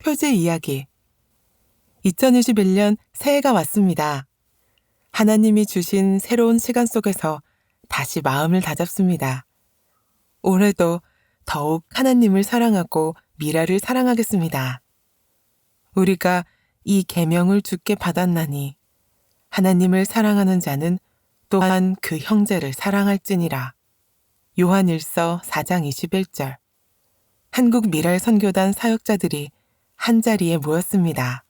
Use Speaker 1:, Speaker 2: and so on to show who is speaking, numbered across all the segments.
Speaker 1: 표제 이야기. 2021년 새해가 왔습니다. 하나님이 주신 새로운 시간 속에서 다시 마음을 다잡습니다. 올해도 더욱 하나님을 사랑하고 미라를 사랑하겠습니다. 우리가 이 계명을 주께 받았나니 하나님을 사랑하는 자는 또한 그 형제를 사랑할지니라. 요한일서 4장 21절. 한국 미랄 선교단 사역자들이 한자리에 모였습니다.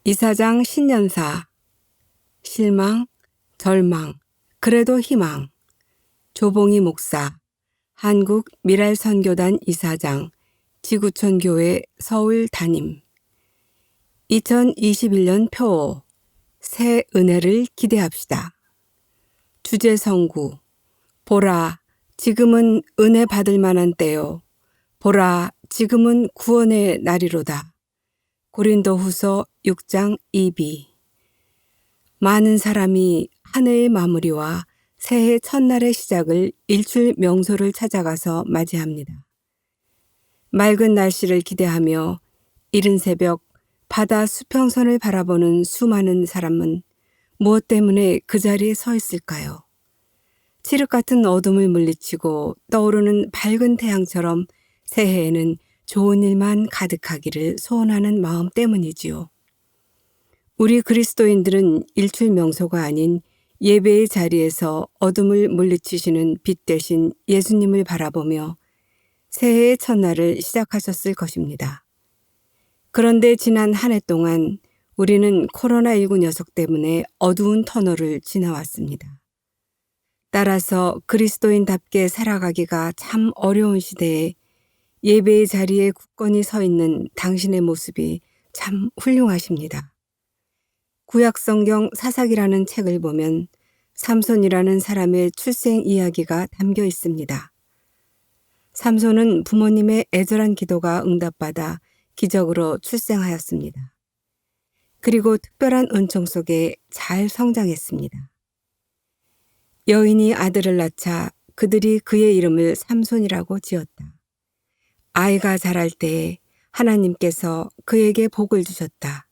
Speaker 2: 이사장 신년사. 실망, 절망, 그래도 희망. 조봉희 목사, 한국 미랄 선교단 이사장, 지구촌 교회 서울 담임. 2021년 표어, 새 은혜를 기대합시다. 주제 성구. 보라, 지금은 은혜 받을 만한 때요. 보라, 지금은 구원의 날이로다. 고린도후서 6장 2비. 많은 사람이 한 해의 마무리와 새해 첫날의 시작을 일출 명소를 찾아가서 맞이합니다. 맑은 날씨를 기대하며 이른 새벽 바다 수평선을 바라보는 수많은 사람은 무엇 때문에 그 자리에 서 있을까요? 칠흑 같은 어둠을 물리치고 떠오르는 밝은 태양처럼 새해에는 좋은 일만 가득하기를 소원하는 마음 때문이지요. 우리 그리스도인들은 일출 명소가 아닌 예배의 자리에서 어둠을 물리치시는 빛 대신 예수님을 바라보며 새해의 첫날을 시작하셨을 것입니다. 그런데 지난 한 해 동안 우리는 코로나19 녀석 때문에 어두운 터널을 지나왔습니다. 따라서 그리스도인답게 살아가기가 참 어려운 시대에 예배의 자리에 굳건히 서 있는 당신의 모습이 참 훌륭하십니다. 구약성경 사사기라는 책을 보면 삼손이라는 사람의 출생 이야기가 담겨 있습니다. 삼손은 부모님의 애절한 기도가 응답받아 기적으로 출생하였습니다. 그리고 특별한 은총 속에 잘 성장했습니다. 여인이 아들을 낳자 그들이 그의 이름을 삼손이라고 지었다. 아이가 자랄 때에 하나님께서 그에게 복을 주셨다.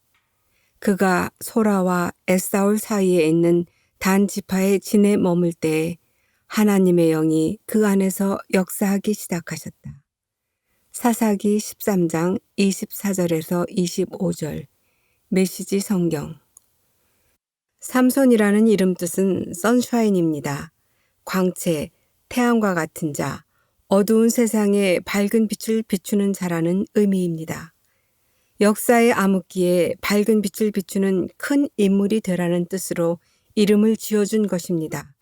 Speaker 2: 그가 소라와 에사올 사이에 있는 단 지파의 진에 머물 때에 하나님의 영이 그 안에서 역사하기 시작하셨다. 사사기 13장 24절에서 25절. 메시지 성경. 삼손이라는 이름 뜻은 선샤인입니다. 광채, 태양과 같은 자, 어두운 세상에 밝은 빛을 비추는 자라는 의미입니다. 역사의 암흑기에 밝은 빛을 비추는 큰 인물이 되라는 뜻으로 이름을 지어준 것입니다.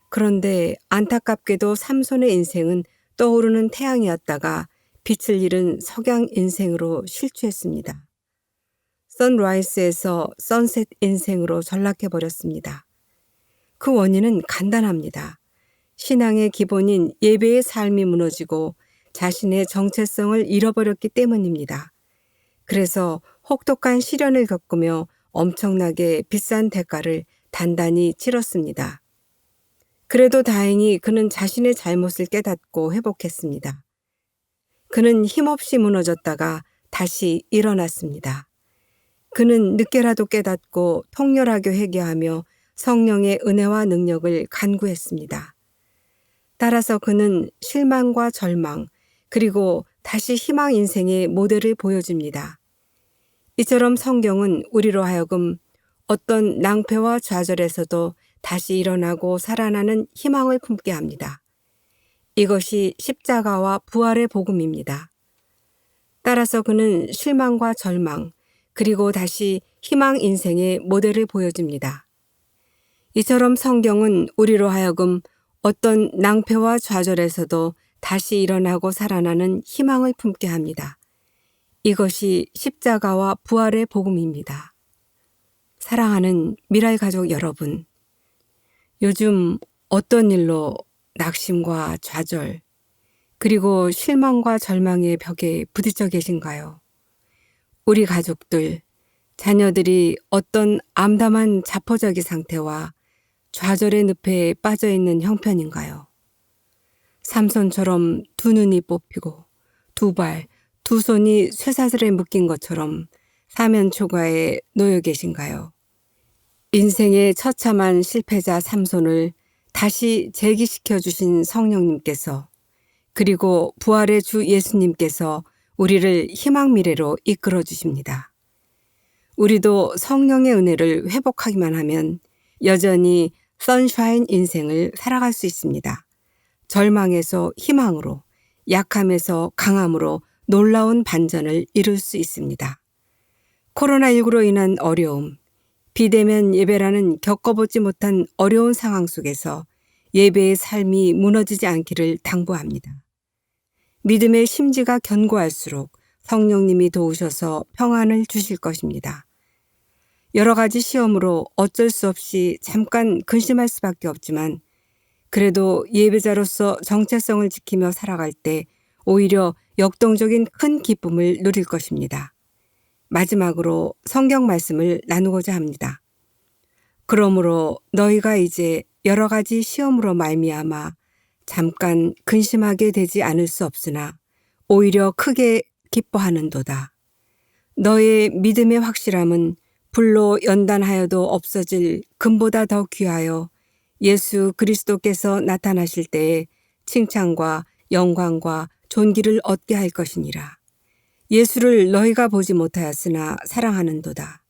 Speaker 2: 그런데 안타깝게도 삼손의 인생은 떠오르는 태양이었다가 빛을 잃은 석양 인생으로 실추했습니다. 선라이스에서 선셋 인생으로 전락해버렸습니다. 그 원인은 간단합니다. 신앙의 기본인 예배의 삶이 무너지고 자신의 정체성을 잃어버렸기 때문입니다. 그래서 혹독한 시련을 겪으며 엄청나게 비싼 대가를 단단히 치렀습니다. 그래도 다행히 그는 자신의 잘못을 깨닫고 회복했습니다. 그는 힘없이 무너졌다가 다시 일어났습니다. 그는 늦게라도 깨닫고 통렬하게 회개하며 성령의 은혜와 능력을 간구했습니다. 따라서 그는 실망과 절망, 그리고 다시 희망 인생의 모델을 보여줍니다. 이처럼 성경은 우리로 하여금 어떤 낭패와 좌절에서도 다시 일어나고 살아나는 희망을 품게 합니다. 이것이 십자가와 부활의 복음입니다. 따라서 그는 실망과 절망, 그리고 다시 희망 인생의 모델을 보여줍니다. 이처럼 성경은 우리로 하여금 어떤 낭패와 좌절에서도 다시 일어나고 살아나는 희망을 품게 합니다. 이것이 십자가와 부활의 복음입니다. 사랑하는 미랄 가족 여러분, 요즘 어떤 일로 낙심과 좌절, 그리고 실망과 절망의 벽에 부딪혀 계신가요? 우리 가족들, 자녀들이 어떤 암담한 자포자기 상태와 좌절의 늪에 빠져 있는 형편인가요? 삼손처럼 두 눈이 뽑히고 두 발, 두 손이 쇠사슬에 묶인 것처럼 사면초가에 놓여 계신가요? 인생의 처참한 실패자 삼손을 다시 재기시켜 주신 성령님께서, 그리고 부활의 주 예수님께서 우리를 희망 미래로 이끌어 주십니다. 우리도 성령의 은혜를 회복하기만 하면 여전히 선샤인 인생을 살아갈 수 있습니다. 절망에서 희망으로, 약함에서 강함으로 놀라운 반전을 이룰 수 있습니다. 코로나19로 인한 어려움, 비대면 예배라는 겪어보지 못한 어려운 상황 속에서 예배의 삶이 무너지지 않기를 당부합니다. 믿음의 심지가 견고할수록 성령님이 도우셔서 평안을 주실 것입니다. 여러 가지 시험으로 어쩔 수 없이 잠깐 근심할 수밖에 없지만, 그래도 예배자로서 정체성을 지키며 살아갈 때 오히려 역동적인 큰 기쁨을 누릴 것입니다. 마지막으로 성경 말씀을 나누고자 합니다. 그러므로 너희가 이제 여러 가지 시험으로 말미암아 잠깐 근심하게 되지 않을 수 없으나 오히려 크게 기뻐하는도다. 너의 믿음의 확실함은 불로 연단하여도 없어질 금보다 더 귀하여 예수 그리스도께서 나타나실 때에 칭찬과 영광과 존귀를 얻게 할 것이니라. 예수를 너희가 보지 못하였으나 사랑하는도다.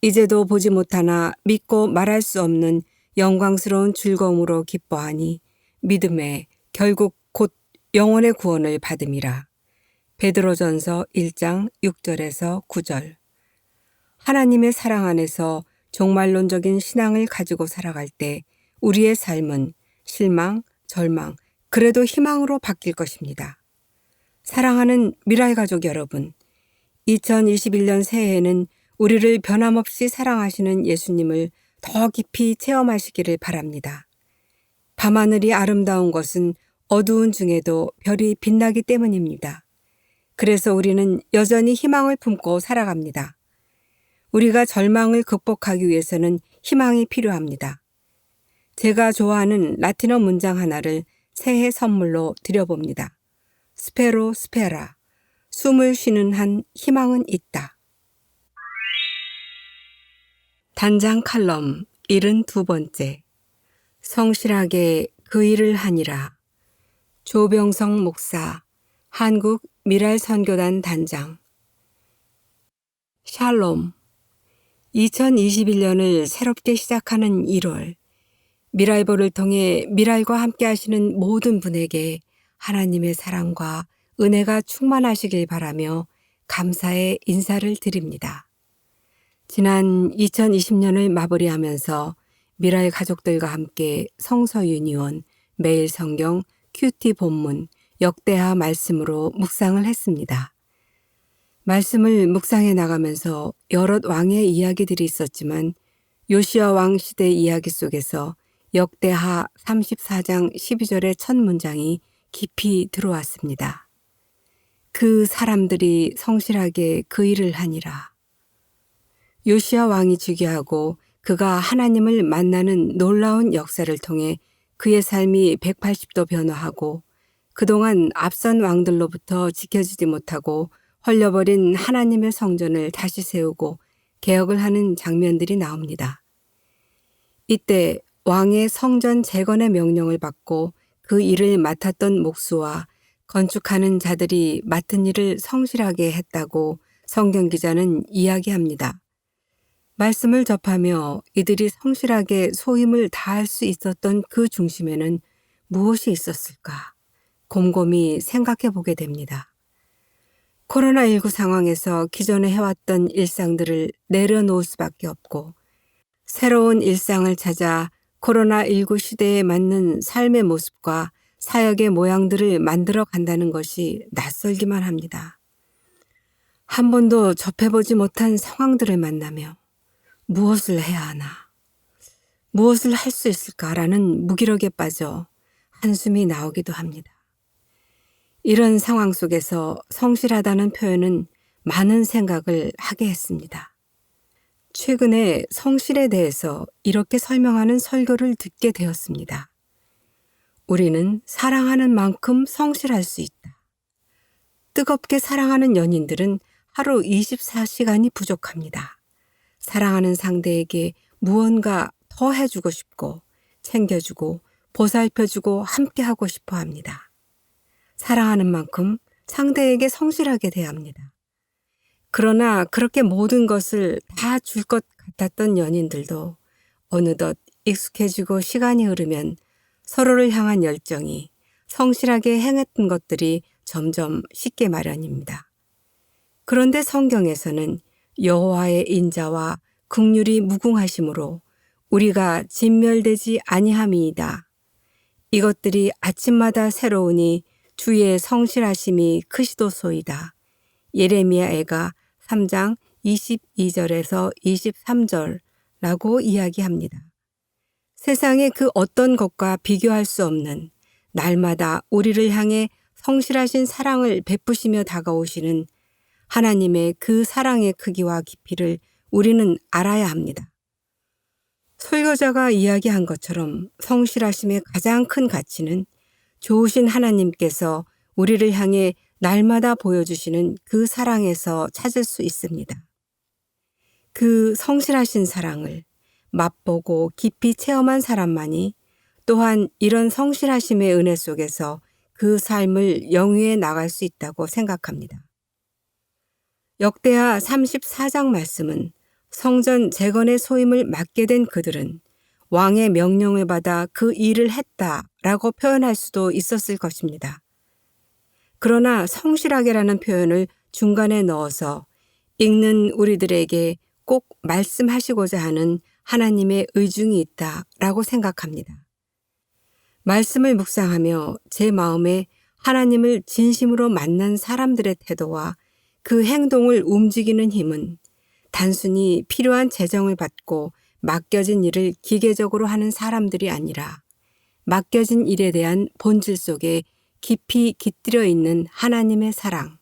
Speaker 2: 이제도 보지 못하나 믿고 말할 수 없는 영광스러운 즐거움으로 기뻐하니 믿음에 결국 곧 영혼의 구원을 받음이라. 베드로전서 1장 6절에서 9절. 하나님의 사랑 안에서 종말론적인 신앙을 가지고 살아갈 때 우리의 삶은 실망, 절망, 그래도 희망으로 바뀔 것입니다. 사랑하는 미랄 가족 여러분, 2021년 새해에는 우리를 변함없이 사랑하시는 예수님을 더 깊이 체험하시기를 바랍니다. 밤하늘이 아름다운 것은 어두운 중에도 별이 빛나기 때문입니다. 그래서 우리는 여전히 희망을 품고 살아갑니다. 우리가 절망을 극복하기 위해서는 희망이 필요합니다. 제가 좋아하는 라틴어 문장 하나를 새해 선물로 드려봅니다. 스페로 스페라, 숨을 쉬는 한 희망은 있다. 단장 칼럼 72번째. 성실하게 그 일을 하니라. 조병성 목사, 한국 미랄 선교단 단장. 샬롬. 2021년을 새롭게 시작하는 1월, 미랄보를 통해 미랄과 함께 하시는 모든 분에게 하나님의 사랑과 은혜가 충만하시길 바라며 감사의 인사를 드립니다. 지난 2020년을 마무리하면서 미랄 가족들과 함께 성서 유니온, 매일 성경, 큐티 본문, 역대하 말씀으로 묵상을 했습니다. 말씀을 묵상해 나가면서 여러 왕의 이야기들이 있었지만 요시야 왕 시대 이야기 속에서 역대하 34장 12절의 첫 문장이 깊이 들어왔습니다. 그 사람들이 성실하게 그 일을 하니라. 요시야 왕이 즉위하고 그가 하나님을 만나는 놀라운 역사를 통해 그의 삶이 180도 변화하고 그동안 앞선 왕들로부터 지켜지지 못하고 헐려버린 하나님의 성전을 다시 세우고 개혁을 하는 장면들이 나옵니다. 이때 왕의 성전 재건의 명령을 받고 그 일을 맡았던 목수와 건축하는 자들이 맡은 일을 성실하게 했다고 성경 기자는 이야기합니다. 말씀을 접하며 이들이 성실하게 소임을 다할 수 있었던 그 중심에는 무엇이 있었을까? 곰곰이 생각해 보게 됩니다. 코로나19 상황에서 기존에 해왔던 일상들을 내려놓을 수밖에 없고 새로운 일상을 찾아 코로나19 시대에 맞는 삶의 모습과 사역의 모양들을 만들어 간다는 것이 낯설기만 합니다. 한 번도 접해보지 못한 상황들을 만나며 무엇을 해야 하나, 무엇을 할 수 있을까라는 무기력에 빠져 한숨이 나오기도 합니다. 이런 상황 속에서 성실하다는 표현은 많은 생각을 하게 했습니다. 최근에 성실에 대해서 이렇게 설명하는 설교를 듣게 되었습니다. 우리는 사랑하는 만큼 성실할 수 있다. 뜨겁게 사랑하는 연인들은 하루 24시간이 부족합니다. 사랑하는 상대에게 무언가 더 해주고 싶고 챙겨주고 보살펴주고 함께하고 싶어 합니다. 사랑하는 만큼 상대에게 성실하게 대합니다. 그러나 그렇게 모든 것을 다 줄 것 같았던 연인들도 어느덧 익숙해지고 시간이 흐르면 서로를 향한 열정이 성실하게 행했던 것들이 점점 식게 마련입니다. 그런데 성경에서는 여호와의 인자와 긍휼이 무궁하심으로 우리가 진멸되지 아니함이이다. 이것들이 아침마다 새로우니 주의 성실하심이 크시도소이다. 예레미야 애가 3장 22절에서 23절라고 이야기합니다. 세상의 그 어떤 것과 비교할 수 없는 날마다 우리를 향해 성실하신 사랑을 베푸시며 다가오시는 하나님의 그 사랑의 크기와 깊이를 우리는 알아야 합니다. 설교자가 이야기한 것처럼 성실하심의 가장 큰 가치는 좋으신 하나님께서 우리를 향해 날마다 보여주시는 그 사랑에서 찾을 수 있습니다. 그 성실하신 사랑을 맛보고 깊이 체험한 사람만이 또한 이런 성실하심의 은혜 속에서 그 삶을 영위해 나갈 수 있다고 생각합니다. 역대하 34장 말씀은 성전 재건의 소임을 맡게 된 그들은 왕의 명령을 받아 그 일을 했다라고 표현할 수도 있었을 것입니다. 그러나 성실하게라는 표현을 중간에 넣어서 읽는 우리들에게 꼭 말씀하시고자 하는 하나님의 의중이 있다라고 생각합니다. 말씀을 묵상하며 제 마음에 하나님을 진심으로 만난 사람들의 태도와 그 행동을 움직이는 힘은 단순히 필요한 재정을 받고 맡겨진 일을 기계적으로 하는 사람들이 아니라 맡겨진 일에 대한 본질 속에 깊이 깃들여 있는 하나님의 사랑,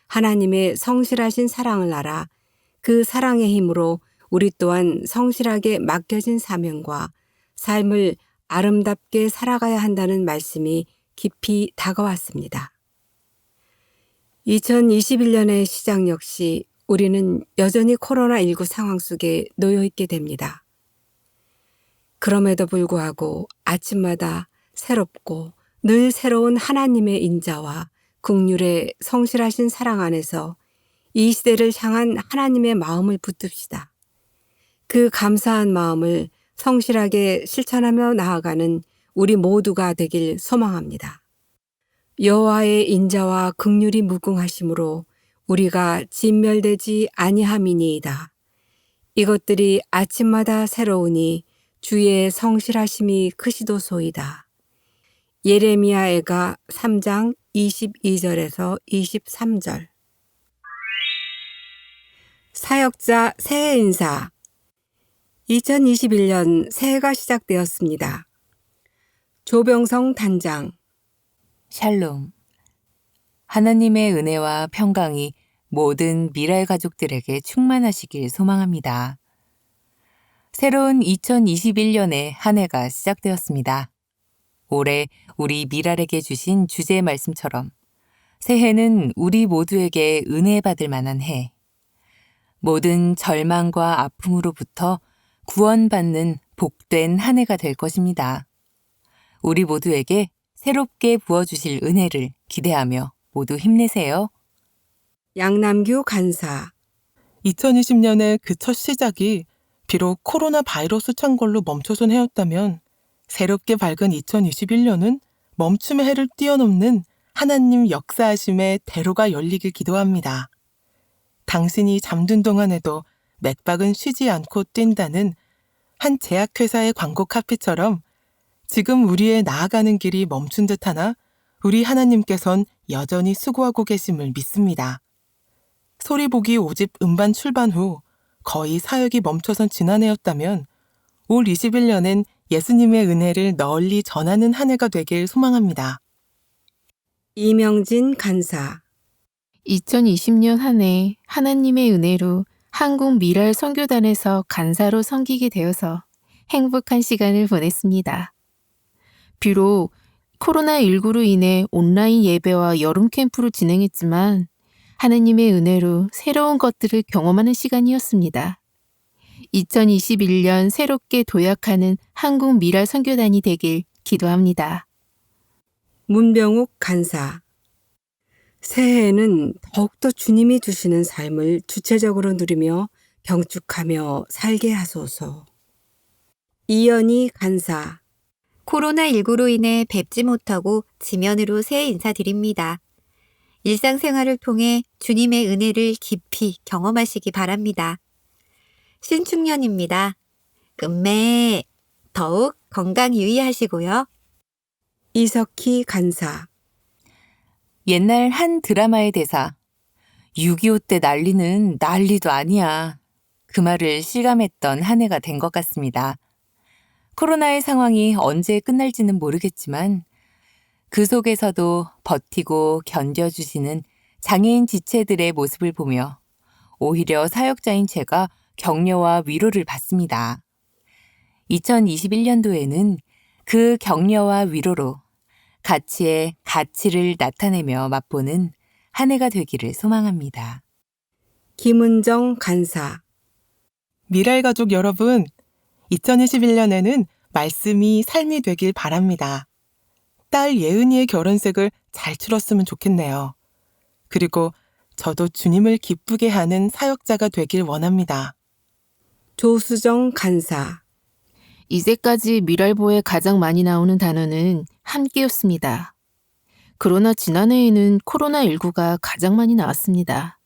Speaker 2: 하나님의 성실하신 사랑을 알아 그 사랑의 힘으로 우리 또한 성실하게 맡겨진 사명과 삶을 아름답게 살아가야 한다는 말씀이 깊이 다가왔습니다. 2021년의 시작 역시 우리는 여전히 코로나19 상황 속에 놓여 있게 됩니다. 그럼에도 불구하고 아침마다 새롭고 늘 새로운 하나님의 인자와 긍휼의 성실하신 사랑 안에서 이 시대를 향한 하나님의 마음을 붙듭시다. 그 감사한 마음을 성실하게 실천하며 나아가는 우리 모두가 되길 소망합니다. 여호와의 인자와 긍휼이 무궁하심으로 우리가 진멸되지 아니함이니이다. 이것들이 아침마다 새로우니 주의 성실하심이 크시도소이다. 예레미야 애가 3장 22절에서 23절. 사역자 새해 인사. 2021년 새해가 시작되었습니다. 조병성 단장.
Speaker 3: 샬롬. 하나님의 은혜와 평강이 모든 미랄 가족들에게 충만하시길 소망합니다. 새로운 2021년의 한 해가 시작되었습니다. 올해 우리 미랄에게 주신 주제의 말씀처럼 새해는 우리 모두에게 은혜 받을 만한 해, 모든 절망과 아픔으로부터 구원받는 복된 한 해가 될 것입니다. 우리 모두에게 새롭게 부어주실 은혜를 기대하며 모두 힘내세요.
Speaker 2: 양남규 간사.
Speaker 1: 2020년의 그 첫 시작이 비록 코로나 바이러스 창궐로 멈춰선 해였다면 새롭게 밝은 2021년은 멈춤의 해를 뛰어넘는 하나님 역사하심의 대로가 열리길 기도합니다. 당신이 잠든 동안에도 맥박은 쉬지 않고 뛴다는 한 제약회사의 광고 카피처럼 지금 우리의 나아가는 길이 멈춘 듯하나 우리 하나님께선 여전히 수고하고 계심을 믿습니다. 소리보기 5집 음반 출반 후 거의 사역이 멈춰선 지난해였다면 올 21년엔 예수님의 은혜를 널리 전하는 한 해가 되길 소망합니다.
Speaker 2: 이명진 간사.
Speaker 4: 2020년 한 해 하나님의 은혜로 한국 미랄 선교단에서 간사로 섬기게 되어서 행복한 시간을 보냈습니다. 비록 코로나19로 인해 온라인 예배와 여름 캠프로 진행했지만 하느님의 은혜로 새로운 것들을 경험하는 시간이었습니다. 2021년 새롭게 도약하는 한국 미랄 선교단이 되길 기도합니다.
Speaker 2: 문병욱 간사. 새해에는 더욱더 주님이 주시는 삶을 주체적으로 누리며 경축하며 살게 하소서. 이연희 간사.
Speaker 5: 코로나19로 인해 뵙지 못하고 지면으로 새해 인사드립니다. 일상생활을 통해 주님의 은혜를 깊이 경험하시기 바랍니다. 신축년입니다. 금매 더욱 건강 유의하시고요.
Speaker 2: 이석희 간사.
Speaker 3: 옛날 한 드라마의 대사. 6.25 때 난리는 난리도 아니야. 그 말을 실감했던 한 해가 된 것 같습니다. 코로나의 상황이 언제 끝날지는 모르겠지만 그 속에서도 버티고 견뎌주시는 장애인 지체들의 모습을 보며 오히려 사역자인 제가 격려와 위로를 받습니다. 2021년도에는 그 격려와 위로로 가치의 가치를 나타내며 맛보는 한 해가 되기를 소망합니다.
Speaker 2: 김은정 간사.
Speaker 1: 미랄 가족 여러분, 2021년에는 말씀이 삶이 되길 바랍니다. 딸 예은이의 결혼식을 잘 치렀으면 좋겠네요. 그리고 저도 주님을 기쁘게 하는 사역자가 되길 원합니다.
Speaker 2: 조수정 간사.
Speaker 4: 이제까지 미랄보에 가장 많이 나오는 단어는 함께였습니다. 그러나 지난해에는 코로나19가 가장 많이 나왔습니다.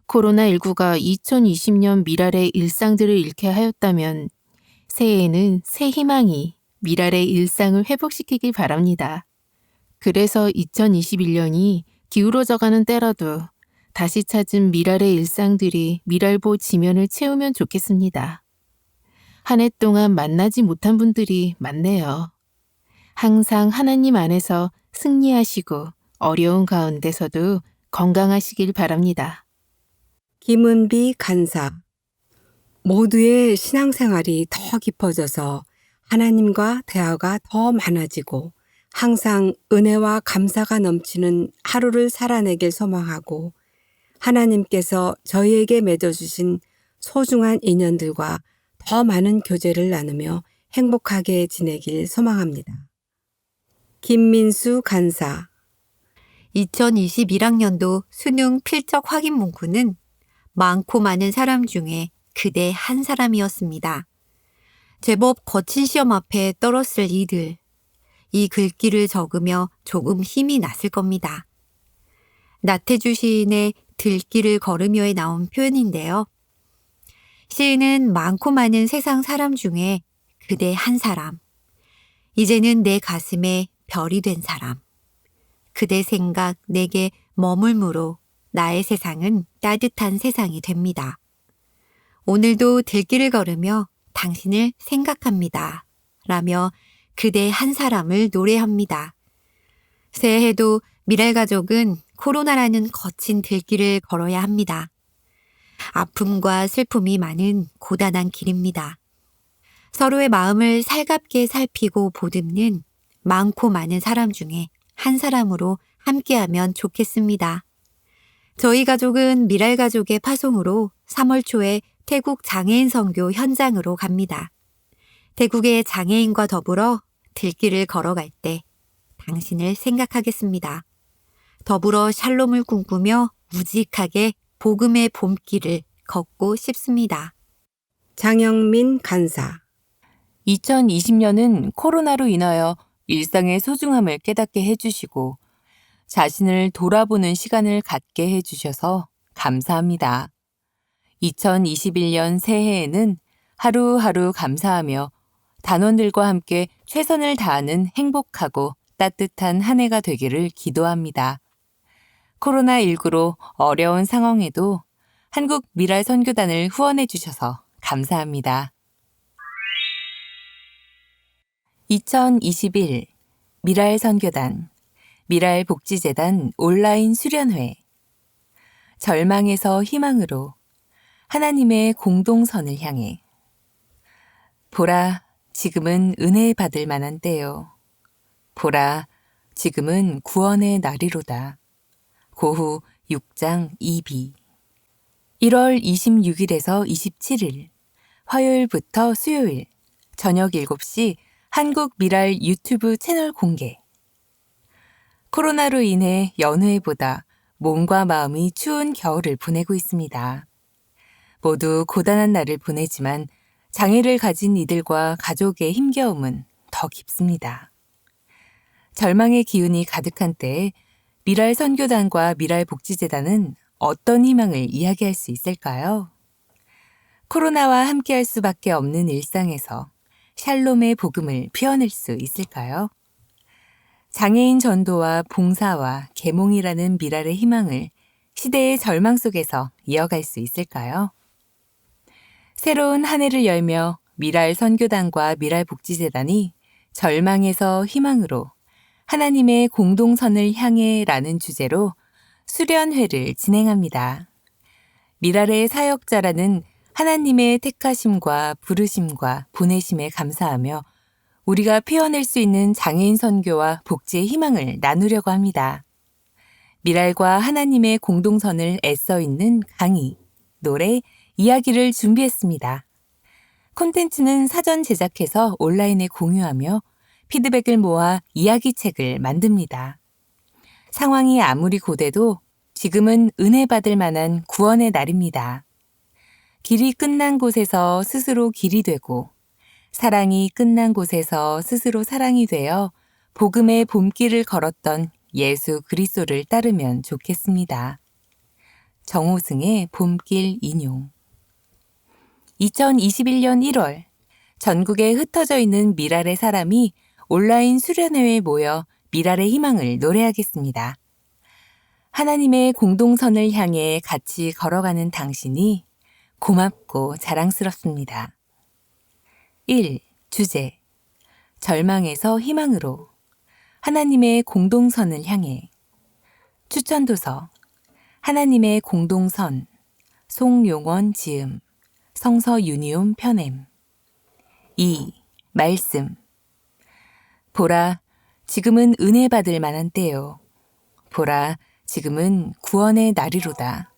Speaker 4: 코로나19가 2020년 미랄의 일상들을 잃게 하였다면 새해에는 새 희망이 미랄의 일상을 회복시키길 바랍니다. 그래서 2021년이 기울어져가는 때라도 다시 찾은 미랄의 일상들이 미랄보 지면을 채우면 좋겠습니다. 한 해 동안 만나지 못한 분들이 많네요. 항상 하나님 안에서 승리하시고 어려운 가운데서도 건강하시길 바랍니다.
Speaker 2: 김은비 간사. 모두의 신앙생활이 더 깊어져서 하나님과 대화가 더 많아지고 항상 은혜와 감사가 넘치는 하루를 살아내길 소망하고 하나님께서 저희에게 맺어주신 소중한 인연들과 더 많은 교제를 나누며 행복하게 지내길 소망합니다. 김민수 간사.
Speaker 5: 2021학년도 수능 필적 확인 문구는 많고 많은 사람 중에 그대 한 사람이었습니다. 제법 거친 시험 앞에 떨었을 이들, 이 글귀를 적으며 조금 힘이 났을 겁니다. 나태주 시인의 들길을 걸으며에 나온 표현인데요. 시인은 많고 많은 세상 사람 중에 그대 한 사람, 이제는 내 가슴에 별이 된 사람, 그대 생각 내게 머물므로 나의 세상은 따뜻한 세상이 됩니다. 오늘도 들길을 걸으며 당신을 생각합니다. 라며 그대 한 사람을 노래합니다. 새해에도 미랄 가족은 코로나라는 거친 들길을 걸어야 합니다. 아픔과 슬픔이 많은 고단한 길입니다. 서로의 마음을 살갑게 살피고 보듬는 많고 많은 사람 중에 한 사람으로 함께하면 좋겠습니다. 저희 가족은 미랄 가족의 파송으로 3월 초에 태국 장애인 선교 현장으로 갑니다. 태국의 장애인과 더불어 들길을 걸어갈 때 당신을 생각하겠습니다. 더불어 샬롬을 꿈꾸며 우직하게 복음의 봄길을 걷고 싶습니다.
Speaker 2: 장영민 간사.
Speaker 3: 2020년은 코로나로 인하여 일상의 소중함을 깨닫게 해주시고 자신을 돌아보는 시간을 갖게 해주셔서 감사합니다. 2021년 새해에는 하루하루 감사하며 단원들과 함께 최선을 다하는 행복하고 따뜻한 한 해가 되기를 기도합니다. 코로나19로 어려운 상황에도 한국 미랄 선교단을 후원해 주셔서 감사합니다. 2021 미랄 선교단 미랄 복지재단 온라인 수련회 절망에서 희망으로 하나님의 공동선을 향해 보라 지금은 은혜 받을 만한 때요. 보라 지금은 구원의 날이로다. 고후 6장 2비 1월 26일에서 27일 화요일부터 수요일 저녁 7시 한국 미랄 유튜브 채널 공개. 코로나로 인해 여느 해보다 몸과 마음이 추운 겨울을 보내고 있습니다. 모두 고단한 날을 보내지만 장애를 가진 이들과 가족의 힘겨움은 더 깊습니다. 절망의 기운이 가득한 때에 미랄 선교단과 미랄 복지재단은 어떤 희망을 이야기할 수 있을까요? 코로나와 함께할 수밖에 없는 일상에서 샬롬의 복음을 피워낼 수 있을까요? 장애인 전도와 봉사와 계몽이라는 미랄의 희망을 시대의 절망 속에서 이어갈 수 있을까요? 새로운 한 해를 열며 미랄 선교단과 미랄 복지재단이 절망에서 희망으로 하나님의 공동선을 향해 라는 주제로 수련회를 진행합니다. 미랄의 사역자라는 하나님의 택하심과 부르심과 보내심에 감사하며 우리가 피워낼 수 있는 장애인 선교와 복지의 희망을 나누려고 합니다. 미랄과 하나님의 공동선을 애써 있는 강의, 노래, 이야기를 준비했습니다. 콘텐츠는 사전 제작해서 온라인에 공유하며 피드백을 모아 이야기책을 만듭니다. 상황이 아무리 고돼도 지금은 은혜 받을 만한 구원의 날입니다. 길이 끝난 곳에서 스스로 길이 되고 사랑이 끝난 곳에서 스스로 사랑이 되어 복음의 봄길을 걸었던 예수 그리스도를 따르면 좋겠습니다. 정호승의 봄길 인용. 2021년 1월 전국에 흩어져 있는 미랄의 사람이 온라인 수련회에 모여 미랄의 희망을 노래하겠습니다. 하나님의 공동선을 향해 같이 걸어가는 당신이 고맙고 자랑스럽습니다. 1. 주제 절망에서 희망으로 하나님의 공동선을 향해 추천도서 하나님의 공동선 송용원 지음 성서 유니온 편엠 2. 말씀 보라 지금은 은혜 받을 만한 때요 보라 지금은 구원의 날이로다.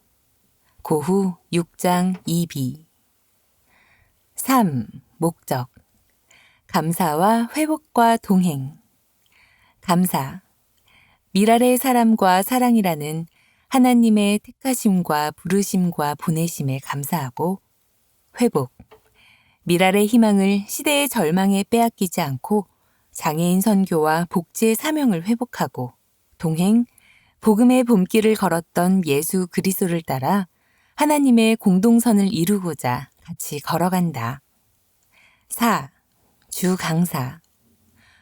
Speaker 3: 고후 6장 2비 3. 목적 감사와 회복과 동행 감사 미랄의 사람과 사랑이라는 하나님의 택하심과 부르심과 보내심에 감사하고 회복 미랄의 희망을 시대의 절망에 빼앗기지 않고 장애인 선교와 복지의 사명을 회복하고 동행 복음의 봄길을 걸었던 예수 그리스도를 따라 하나님의 공동선을 이루고자 같이 걸어간다. 4. 주 강사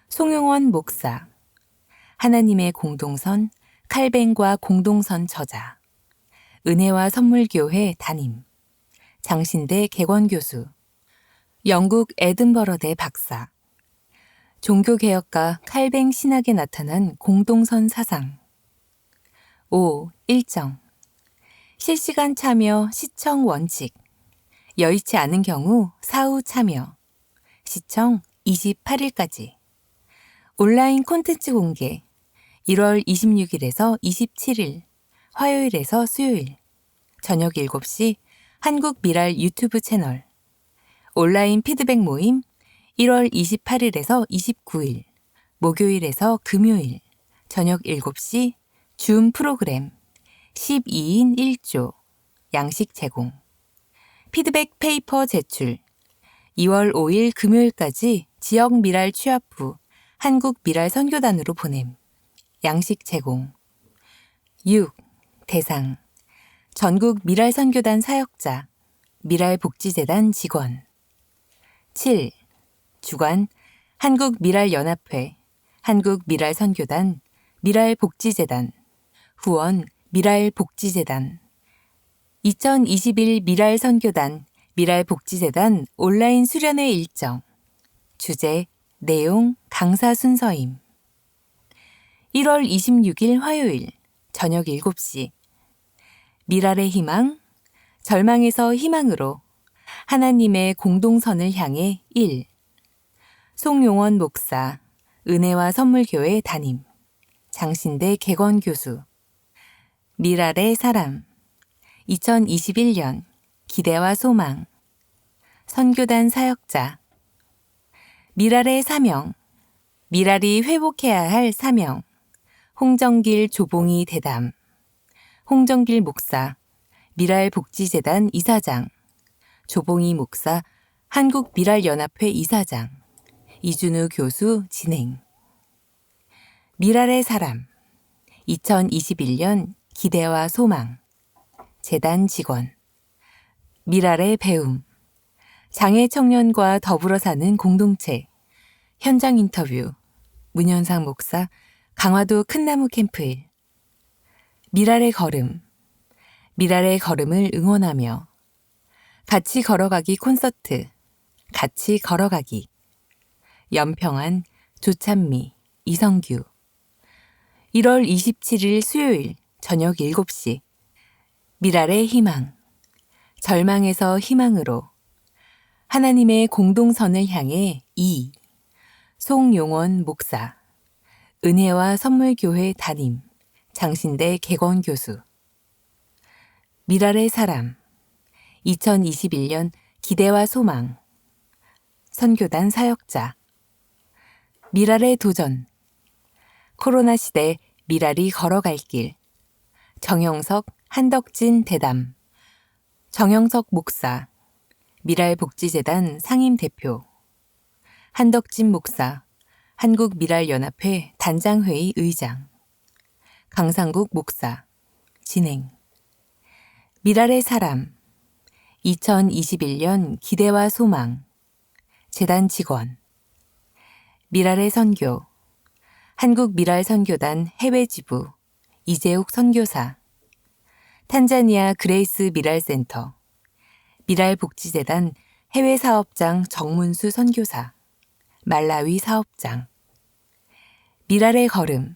Speaker 3: 송용원 목사 하나님의 공동선 칼뱅과 공동선 저자 은혜와 선물교회 담임 장신대 개권교수 영국 에든버러대 박사 종교개혁가 칼뱅 신학에 나타난 공동선 사상 5. 일정 실시간 참여 시청 원칙 여의치 않은 경우 사후 참여 시청 28일까지 온라인 콘텐츠 공개 1월 26일에서 27일 화요일에서 수요일 저녁 7시 한국 미랄 유튜브 채널 온라인 피드백 모임 1월 28일에서 29일 목요일에서 금요일 저녁 7시 줌 프로그램 12인 1조 양식 제공 피드백 페이퍼 제출 2월 5일 금요일까지 지역 미랄 취합 후 한국 미랄 선교단으로 보냄 양식 제공 6. 대상 전국 미랄 선교단 사역자 미랄 복지재단 직원 7. 주관 한국 미랄 연합회 한국 미랄 선교단 미랄 복지재단 후원 미랄 복지재단 2021 미랄 선교단 미랄 복지재단 온라인 수련회 일정 주제 내용 강사 순서임 1월 26일 화요일 저녁 7시 미랄의 희망 절망에서 희망으로 하나님의 공동선을 향해 1. 송용원 목사 은혜와 선물교회 담임 장신대 객원교수. 미랄의 사람. 2021년 기대와 소망. 선교단 사역자. 미랄의 사명. 미랄이 회복해야 할 사명. 홍정길 조봉이 대담. 홍정길 목사, 미랄복지재단 이사장. 조봉이 목사, 한국미랄연합회 이사장. 이준우 교수 진행. 미랄의 사람. 2021년 기대와 소망. 재단 직원. 미랄의 배움. 장애 청년과 더불어 사는 공동체. 현장 인터뷰. 문현상 목사, 강화도 큰나무 캠프일. 미랄의 걸음. 미랄의 걸음을 응원하며. 같이 걸어가기 콘서트. 같이 걸어가기. 연평안, 조찬미, 이성규. 1월 27일 수요일 저녁 7시. 미랄의 희망. 절망에서 희망으로. 하나님의 공동선을 향해 송용원 목사. 은혜와 선물교회 담임. 장신대 객원교수. 미랄의 사람. 2021년 기대와 소망. 선교단 사역자. 미랄의 도전. 코로나 시대 미랄이 걸어갈 길. 정영석, 한덕진 대담. 정영석 목사. 미랄복지재단 상임대표. 한덕진 목사. 한국미랄연합회 단장회의 의장. 강상국 목사. 진행. 미랄의 사람. 2021년 기대와 소망. 재단 직원. 미랄의 선교. 한국미랄선교단 해외지부. 이재욱 선교사. 탄자니아 그레이스 미랄센터. 미랄복지재단 해외사업장 정문수 선교사. 말라위 사업장. 미랄의 걸음.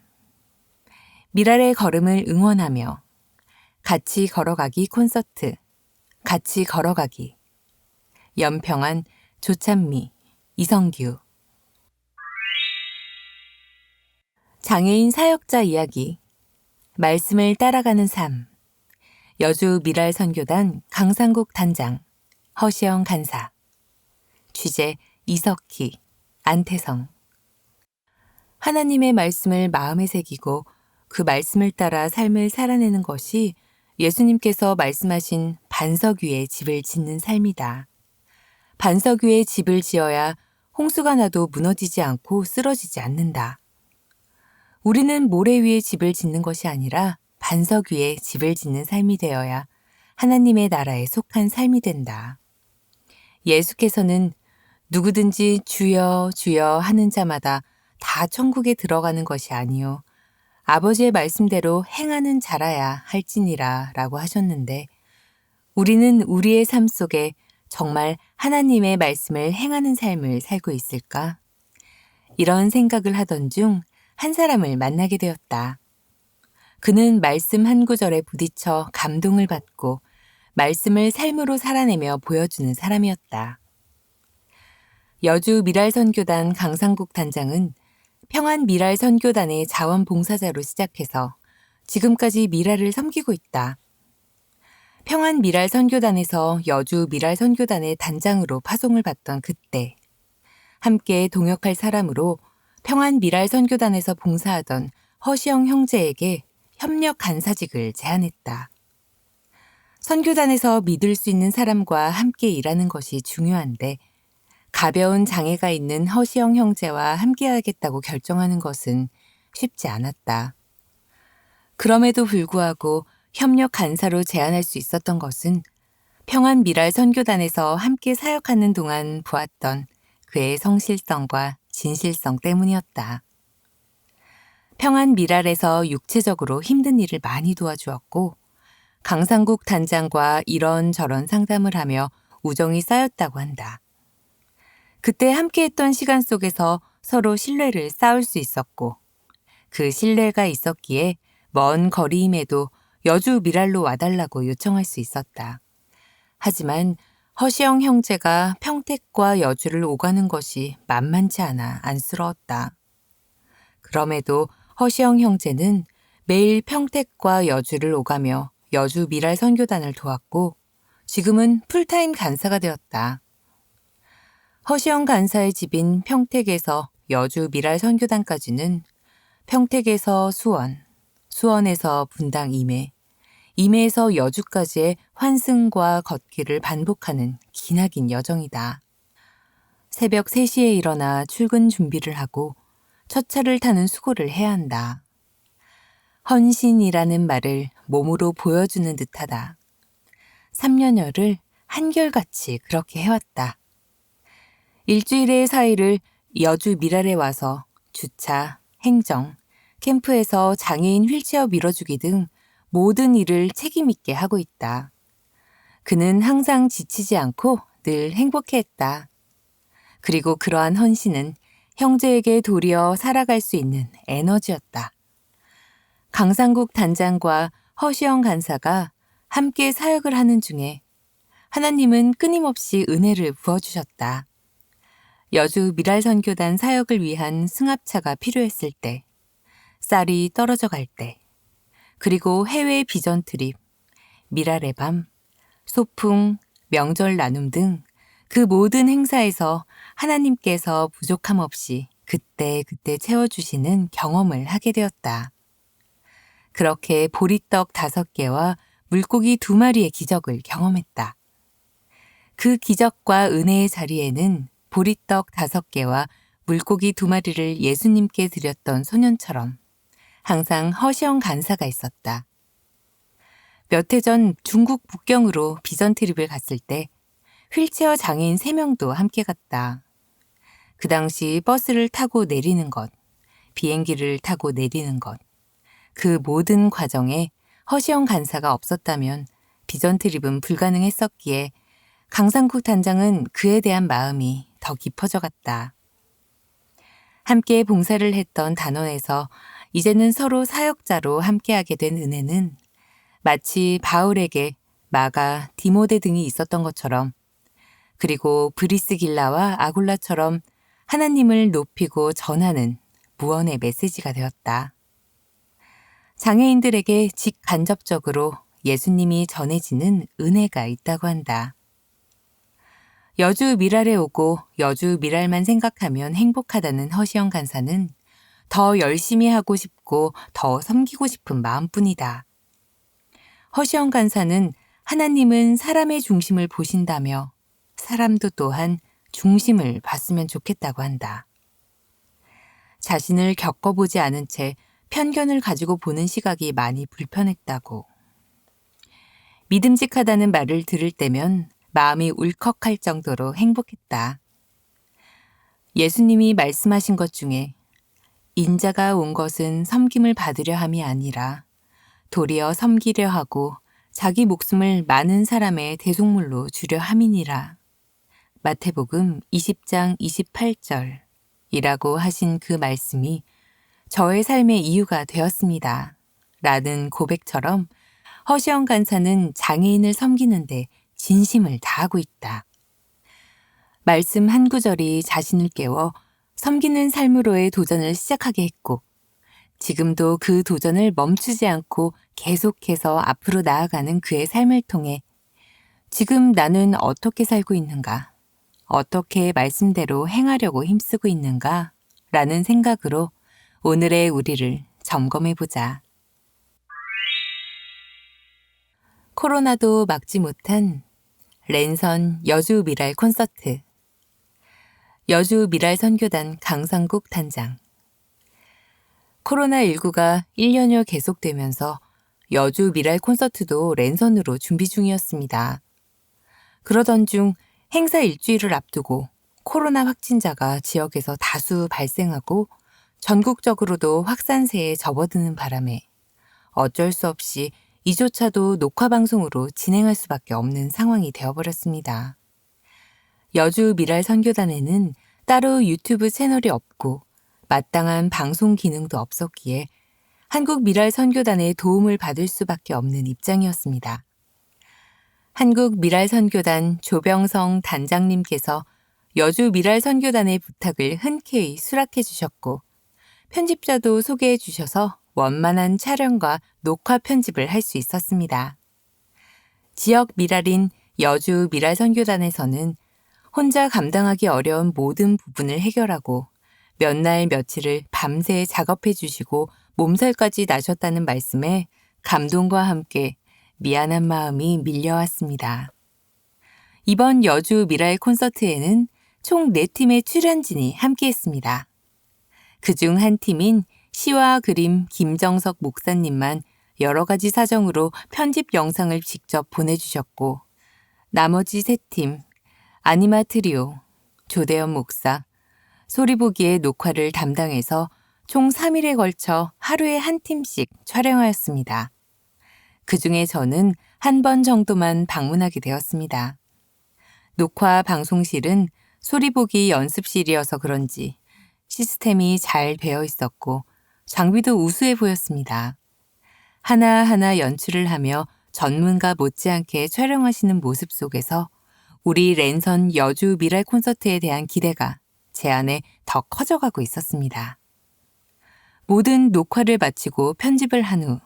Speaker 3: 미랄의 걸음을 응원하며. 같이 걸어가기 콘서트. 같이 걸어가기. 연평안, 조찬미, 이성규. 장애인 사역자 이야기. 말씀을 따라가는 삶. 여주 미랄선교단 강상국 단장. 허시영 간사. 취재 이석희, 안태성. 하나님의 말씀을 마음에 새기고 그 말씀을 따라 삶을 살아내는 것이 예수님께서 말씀하신 반석 위에 집을 짓는 삶이다. 반석 위에 집을 지어야 홍수가 나도 무너지지 않고 쓰러지지 않는다. 우리는 모래 위에 집을 짓는 것이 아니라 반석 위에 집을 짓는 삶이 되어야 하나님의 나라에 속한 삶이 된다. 예수께서는 누구든지 주여 주여 하는 자마다 다 천국에 들어가는 것이 아니요 아버지의 말씀대로 행하는 자라야 할지니라 라고 하셨는데 우리는 우리의 삶 속에 정말 하나님의 말씀을 행하는 삶을 살고 있을까? 이런 생각을 하던 중 한 사람을 만나게 되었다. 그는 말씀 한 구절에 부딪혀 감동을 받고 말씀을 삶으로 살아내며 보여주는 사람이었다. 여주 미랄선교단 강상국 단장은 평안 미랄선교단의 자원봉사자로 시작해서 지금까지 미랄을 섬기고 있다. 평안 미랄선교단에서 여주 미랄선교단의 단장으로 파송을 받던 그때 함께 동역할 사람으로 평안 미랄선교단에서 봉사하던 허시영 형제에게 협력 간사직을 제안했다. 선교단에서 믿을 수 있는 사람과 함께 일하는 것이 중요한데 가벼운 장애가 있는 허시영 형제와 함께하겠다고 결정하는 것은 쉽지 않았다. 그럼에도 불구하고 협력 간사로 제안할 수 있었던 것은 평안 미랄 선교단에서 함께 사역하는 동안 보았던 그의 성실성과 진실성 때문이었다. 평안 미랄에서 육체적으로 힘든 일을 많이 도와주었고 강상국 단장과 이런저런 상담을 하며 우정이 쌓였다고 한다. 그때 함께했던 시간 속에서 서로 신뢰를 쌓을 수 있었고 그 신뢰가 있었기에 먼 거리임에도 여주 미랄로 와달라고 요청할 수 있었다. 하지만 허시영 형제가 평택과 여주를 오가는 것이 만만치 않아 안쓰러웠다. 그럼에도 허시영 형제는 매일 평택과 여주를 오가며 여주 미랄 선교단을 도왔고 지금은 풀타임 간사가 되었다. 허시영 간사의 집인 평택에서 여주 미랄 선교단까지는 평택에서 수원, 수원에서 분당 임해, 임해에서 여주까지의 환승과 걷기를 반복하는 기나긴 여정이다. 새벽 3시에 일어나 출근 준비를 하고 첫 차를 타는 수고를 해야 한다. 헌신이라는 말을 몸으로 보여주는 듯하다. 3년여를 한결같이 그렇게 해왔다. 일주일의 사이를 여주 미랄에 와서 주차, 행정, 캠프에서 장애인 휠체어 밀어주기 등 모든 일을 책임있게 하고 있다. 그는 항상 지치지 않고 늘 행복해했다. 그리고 그러한 헌신은 형제에게 도리어 살아갈 수 있는 에너지였다. 강상국 단장과 허시영 간사가 함께 사역을 하는 중에 하나님은 끊임없이 은혜를 부어주셨다. 여주 미랄선교단 사역을 위한 승합차가 필요했을 때, 쌀이 떨어져 갈 때, 그리고 해외 비전 트립, 미랄의 밤, 소풍, 명절 나눔 등 그 모든 행사에서 하나님께서 부족함 없이 그때그때 채워주시는 경험을 하게 되었다. 그렇게 보리떡 5개와 물고기 2마리의 기적을 경험했다. 그 기적과 은혜의 자리에는 보리떡 5개와 물고기 2마리를 예수님께 드렸던 소년처럼 항상 허시영 간사가 있었다. 몇 해 전 중국 북경으로 비전 트립을 갔을 때 휠체어 장애인 3명도 함께 갔다. 그 당시 버스를 타고 내리는 것, 비행기를 타고 내리는 것, 그 모든 과정에 허시영 간사가 없었다면 비전 트립은 불가능했었기에 강상국 단장은 그에 대한 마음이 더 깊어져 갔다. 함께 봉사를 했던 단원에서 이제는 서로 사역자로 함께하게 된 은혜는 마치 바울에게 마가, 디모데 등이 있었던 것처럼, 그리고 브리스길라와 아굴라처럼 하나님을 높이고 전하는 무언의 메시지가 되었다. 장애인들에게 직간접적으로 예수님이 전해지는 은혜가 있다고 한다. 여주 미랄에 오고 여주 미랄만 생각하면 행복하다는 허시영 간사는 더 열심히 하고 싶고 더 섬기고 싶은 마음뿐이다. 허시영 간사는 하나님은 사람의 중심을 보신다며 사람도 또한 중심을 봤으면 좋겠다고 한다. 자신을 겪어보지 않은 채 편견을 가지고 보는 시각이 많이 불편했다고. 믿음직하다는 말을 들을 때면 마음이 울컥할 정도로 행복했다. 예수님이 말씀하신 것 중에 인자가 온 것은 섬김을 받으려 함이 아니라 도리어 섬기려 하고 자기 목숨을 많은 사람의 대속물로 주려 함이니라. 마태복음 20장 28절이라고 하신 그 말씀이 저의 삶의 이유가 되었습니다. 라는 고백처럼 허시영 간사는 장애인을 섬기는데 진심을 다하고 있다. 말씀 한 구절이 자신을 깨워 섬기는 삶으로의 도전을 시작하게 했고 지금도 그 도전을 멈추지 않고 계속해서 앞으로 나아가는 그의 삶을 통해 지금 나는 어떻게 살고 있는가? 어떻게 말씀대로 행하려고 힘쓰고 있는가? 라는 생각으로 오늘의 우리를 점검해보자. 코로나도 막지 못한 랜선 여주 미랄 콘서트. 여주 미랄 선교단 강상국 단장. 코로나19가 1년여 계속되면서 여주 미랄 콘서트도 랜선으로 준비 중이었습니다. 그러던 중 행사 일주일을 앞두고 코로나 확진자가 지역에서 다수 발생하고 전국적으로도 확산세에 접어드는 바람에 어쩔 수 없이 이조차도 녹화방송으로 진행할 수밖에 없는 상황이 되어버렸습니다. 여주 미랄 선교단에는 따로 유튜브 채널이 없고 마땅한 방송 기능도 없었기에 한국 미랄 선교단의 도움을 받을 수밖에 없는 입장이었습니다. 한국 미랄 선교단 조병성 단장님께서 여주 미랄 선교단의 부탁을 흔쾌히 수락해 주셨고 편집자도 소개해 주셔서 원만한 촬영과 녹화 편집을 할 수 있었습니다. 지역 미랄인 여주 미랄 선교단에서는 혼자 감당하기 어려운 모든 부분을 해결하고 몇 날 며칠을 밤새 작업해 주시고 몸살까지 나셨다는 말씀에 감동과 함께 미안한 마음이 밀려왔습니다. 이번 여주 미랄 콘서트에는 총 4팀의 출연진이 함께했습니다. 그중 한 팀인 시와 그림 김정석 목사님만 여러 가지 사정으로 편집 영상을 직접 보내주셨고 나머지 3팀 아니마 트리오, 조대현 목사, 소리보기의 녹화를 담당해서 총 3일에 걸쳐 하루에 한 팀씩 촬영하였습니다. 그중에 저는 한 번 정도만 방문하게 되었습니다. 녹화 방송실은 소리보기 연습실이어서 그런지 시스템이 잘 되어 있었고 장비도 우수해 보였습니다. 하나하나 연출을 하며 전문가 못지않게 촬영하시는 모습 속에서 우리 랜선 여주 미랄 콘서트에 대한 기대가 제 안에 더 커져가고 있었습니다. 모든 녹화를 마치고 편집을 한 후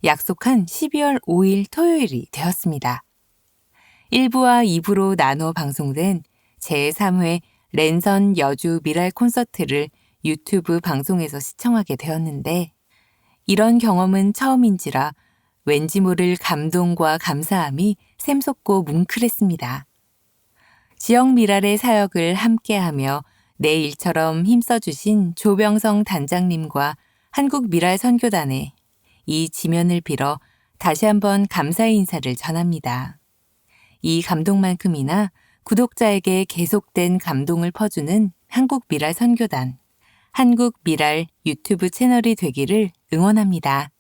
Speaker 3: 약속한 12월 5일 토요일이 되었습니다. 1부와 2부로 나눠 방송된 제3회 랜선 여주 미랄 콘서트를 유튜브 방송에서 시청하게 되었는데 이런 경험은 처음인지라 왠지 모를 감동과 감사함이 샘솟고 뭉클했습니다. 지역 미랄의 사역을 함께하며 내 일처럼 힘써주신 조병성 단장님과 한국 미랄 선교단에 이 지면을 빌어 다시 한번 감사의 인사를 전합니다. 이 감동만큼이나 구독자에게 계속된 감동을 퍼주는 한국 미랄 선교단, 한국 미랄 유튜브 채널이 되기를 응원합니다.